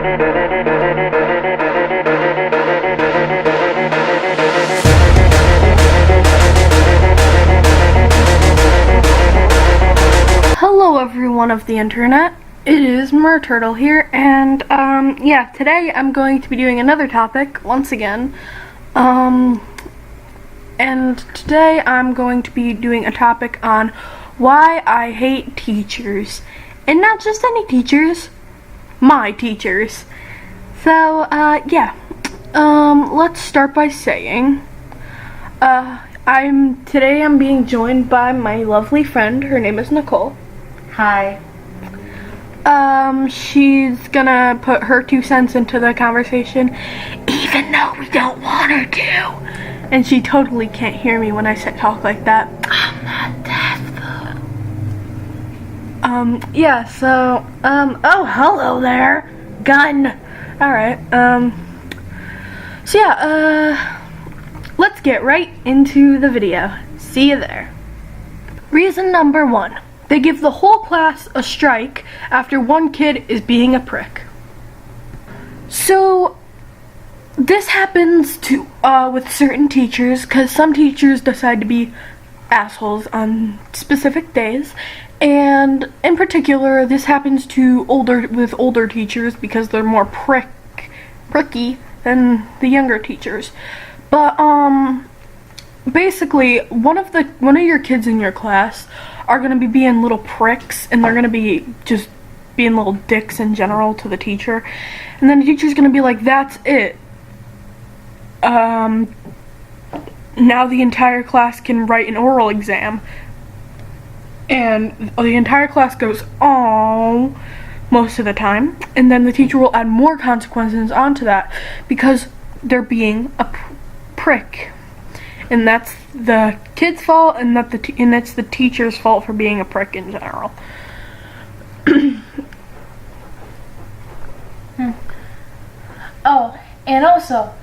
Hello everyone of the internet, it is Murturtle here, and yeah, today I'm going to be doing another topic once again, and today I'm going to be doing a topic on why I hate teachers, and not just any teachers, my teachers. So yeah, let's start by saying, I'm being joined by my lovely friend. Her name is Nicole. Hi. She's gonna put her 2 cents into the conversation, even though we don't want her to. And she totally can't hear me when I talk like that. I'm not deaf though. Yeah, so, oh, hello there, gun. Alright, so yeah, let's get right into the video. See you there. Reason number 1. They give the whole class a strike after one kid is being a prick. So, this happens to with certain teachers, because some teachers decide to be assholes on specific days, and in particular, this happens to older teachers because they're more pricky than the younger teachers. But basically, one of your kids in your class are going to be being little pricks, and they're going to be just being little dicks in general to the teacher, and then the teacher's going to be like, that's it. Now the entire class can write an oral exam, and the entire class goes, oh, most of the time, and then the teacher will add more consequences onto that because they're being a prick. And that's the kid's fault, and it's the teacher's fault for being a prick in general. Oh, and also,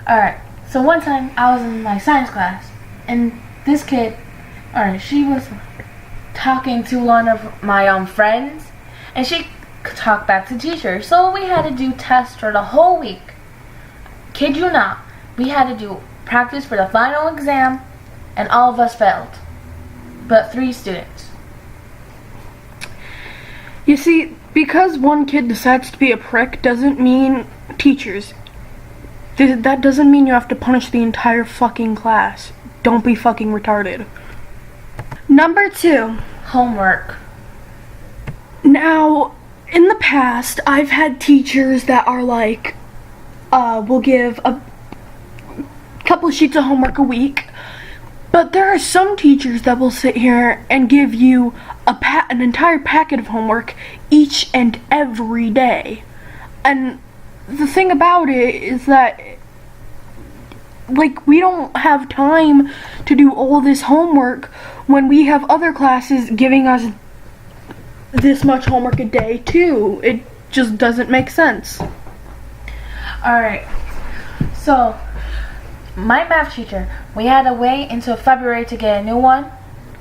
alright, so one time I was in my science class, and this kid, she was talking to one of my friends, and she talked back to the teacher, so we had to do tests for the whole week. Kid you not, we had to do practice for the final exam, and all of us failed, but 3 students. You see, because one kid decides to be a prick doesn't mean teachers. That doesn't mean you have to punish the entire fucking class. Don't be fucking retarded. Number 2. Homework. Now, in the past, I've had teachers that are like, will give a couple of sheets of homework a week, but there are some teachers that will sit here and give you an entire packet of homework each and every day. And the thing about it is that, like, we don't have time to do all this homework when we have other classes giving us this much homework a day too. It just doesn't make sense. Alright, so my math teacher, we had to wait until February to get a new one,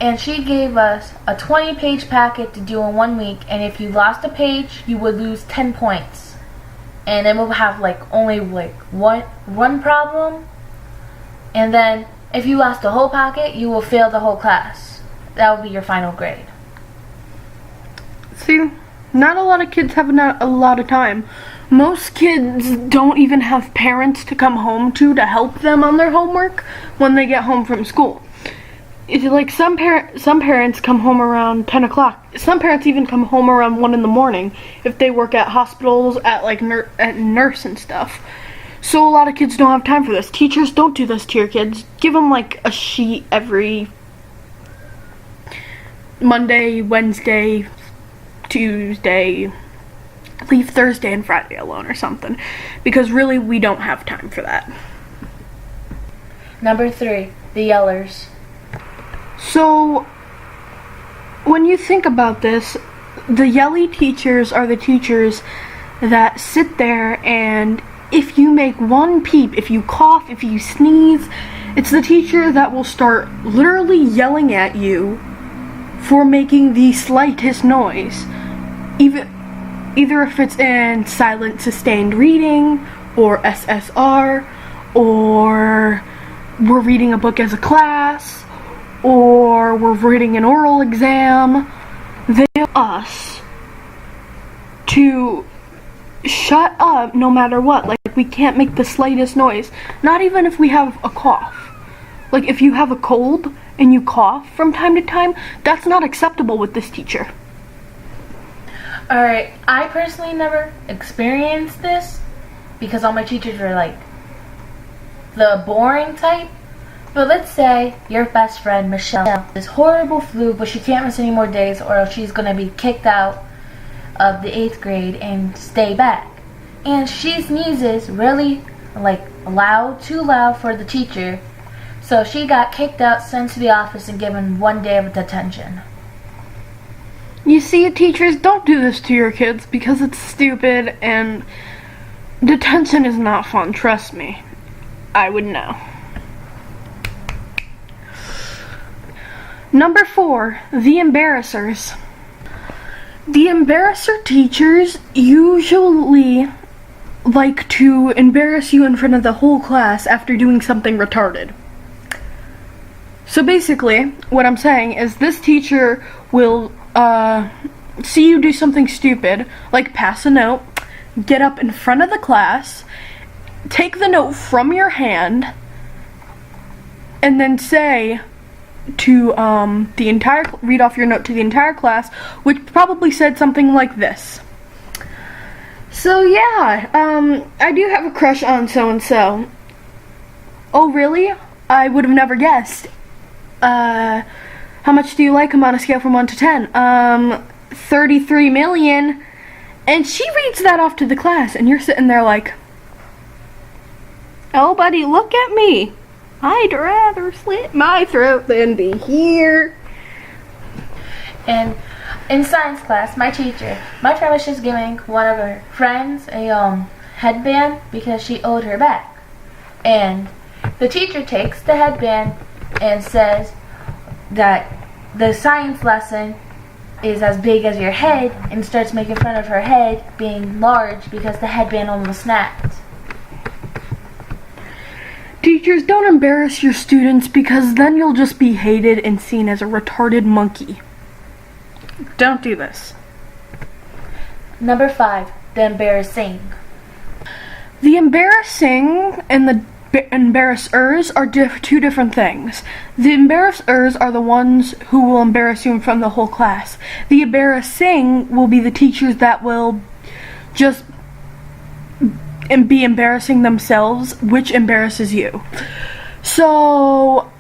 and she gave us a 20-page packet to do in 1 week, and if you lost a page, you would lose 10 points. And then we'll have only one problem, and then if you lost the whole packet, you will fail the whole class. That will be your final grade. See, not a lot of kids have a lot of time. Most kids don't even have parents to come home to help them on their homework when they get home from school. It's like some parents come home around 10 o'clock. Some parents even come home around 1 in the morning if they work at hospitals, at nurse and stuff. So a lot of kids don't have time for this. Teachers, don't do this to your kids. Give them a sheet every Monday, Wednesday, Tuesday. Leave Thursday and Friday alone or something, because really we don't have time for that. Number 3, the yellers. So when you think about this, the yelly teachers are the teachers that sit there, and if you make one peep, if you cough, if you sneeze, it's the teacher that will start literally yelling at you for making the slightest noise. either if it's in silent sustained reading or SSR, or we're reading a book as a class, or we're reading an oral exam, they want us to shut up no matter what. Like, we can't make the slightest noise, not even if we have a cough. Like, if you have a cold and you cough from time to time, that's not acceptable with this teacher. Alright, I personally never experienced this because all my teachers were like the boring type. But let's say your best friend Michelle has this horrible flu, but she can't miss any more days or else she's gonna be kicked out of the 8th grade and stay back. And she sneezes really like loud, too loud for the teacher. So she got kicked out, sent to the office, and given 1 day of detention. You see, teachers, don't do this to your kids because it's stupid, and detention is not fun, trust me. I would know. Number 4, the embarrassers. The embarrasser teachers usually like to embarrass you in front of the whole class after doing something retarded. So basically, what I'm saying is this teacher will see you do something stupid, like pass a note, get up in front of the class, take the note from your hand, and then say to read off your note to the entire class, which probably said something like this. So yeah, I do have a crush on so-and-so. Oh really? I would have never guessed. How much do you like him on a scale from 1 to 10? 33 million. And she reads that off to the class, and you're sitting there like, oh buddy, look at me. I'd rather slit my throat than be here. And in science class, my friend was just giving one of her friends a headband because she owed her back. And the teacher takes the headband and says that the science lesson is as big as your head and starts making fun of her head being large because the headband almost snapped. Teachers, don't embarrass your students because then you'll just be hated and seen as a retarded monkey. Don't do this. Number 5, the embarrassing. The embarrassing and the embarrassers are two different things. The embarrassers are the ones who will embarrass you in front of the whole class. The embarrassing will be the teachers that will just be embarrassing themselves, which embarrasses you. So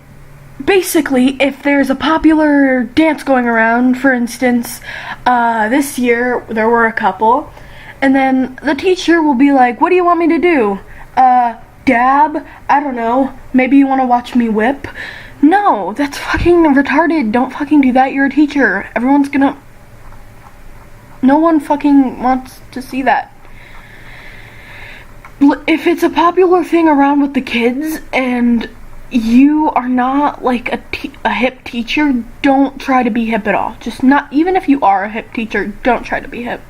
basically, if there's a popular dance going around, for instance, this year there were a couple, and then the teacher will be like, what do you want me to do? Dab? I don't know. Maybe you want to watch me whip? No, that's fucking retarded. Don't fucking do that. You're a teacher. No one fucking wants to see that. If it's a popular thing around with the kids and you are not like a hip teacher, don't try to be hip at all. Just not, even if you are a hip teacher, don't try to be hip.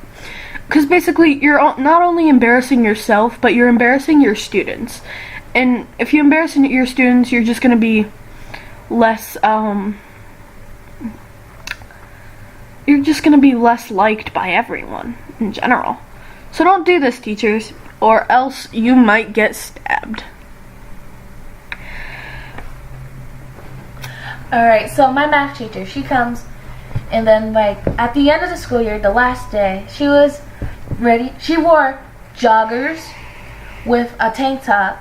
Because basically, you're not only embarrassing yourself, but you're embarrassing your students. And if you embarrass your students, you're just going to be less, you're just going to be less liked by everyone in general. So don't do this, teachers, or else you might get stabbed. Alright, so my math teacher, she comes, and then like at the end of the school year, the last day, she was ready. She wore joggers with a tank top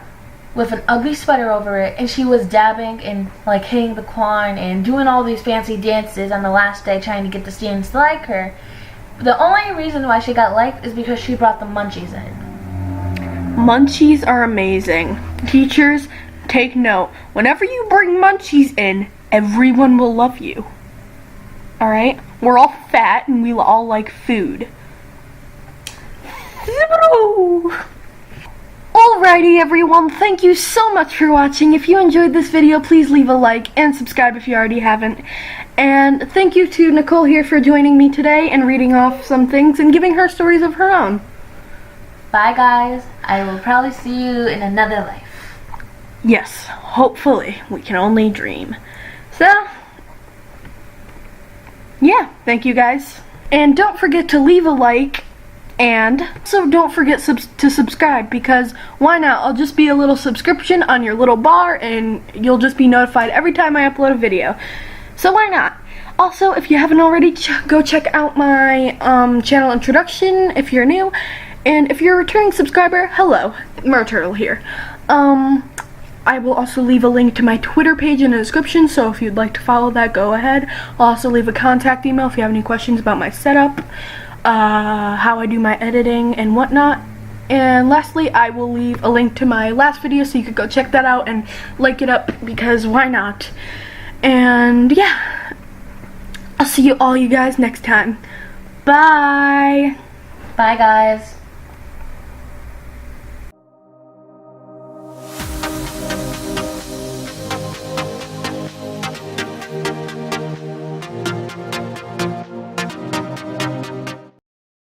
with an ugly sweater over it, and she was dabbing and like hitting the quan and doing all these fancy dances on the last day trying to get the students to like her. The only reason why she got liked is because she brought the munchies in. Munchies are amazing. Teachers, take note. Whenever you bring munchies in, everyone will love you. Alright? We're all fat and we all like food. Alright. Alrighty everyone, thank you so much for watching. If you enjoyed this video, please leave a like and subscribe if you already haven't. And thank you to Nicole here for joining me today and reading off some things and giving her stories of her own. Bye guys, I will probably see you in another life. Yes, hopefully. We can only dream. So, yeah, thank you guys. And don't forget to leave a like. And also don't forget to subscribe, because why not? I'll just be a little subscription on your little bar and you'll just be notified every time I upload a video. So why not? Also, if you haven't already, go check out my channel introduction if you're new. And if you're a returning subscriber, hello, Murturtle here. I will also leave a link to my Twitter page in the description, so if you'd like to follow that, go ahead. I'll also leave a contact email if you have any questions about my setup. How I do my editing and whatnot. And lastly, I will leave a link to my last video so you could go check that out and like it up, because why not? And yeah, I'll see you guys next time. Bye. Bye guys.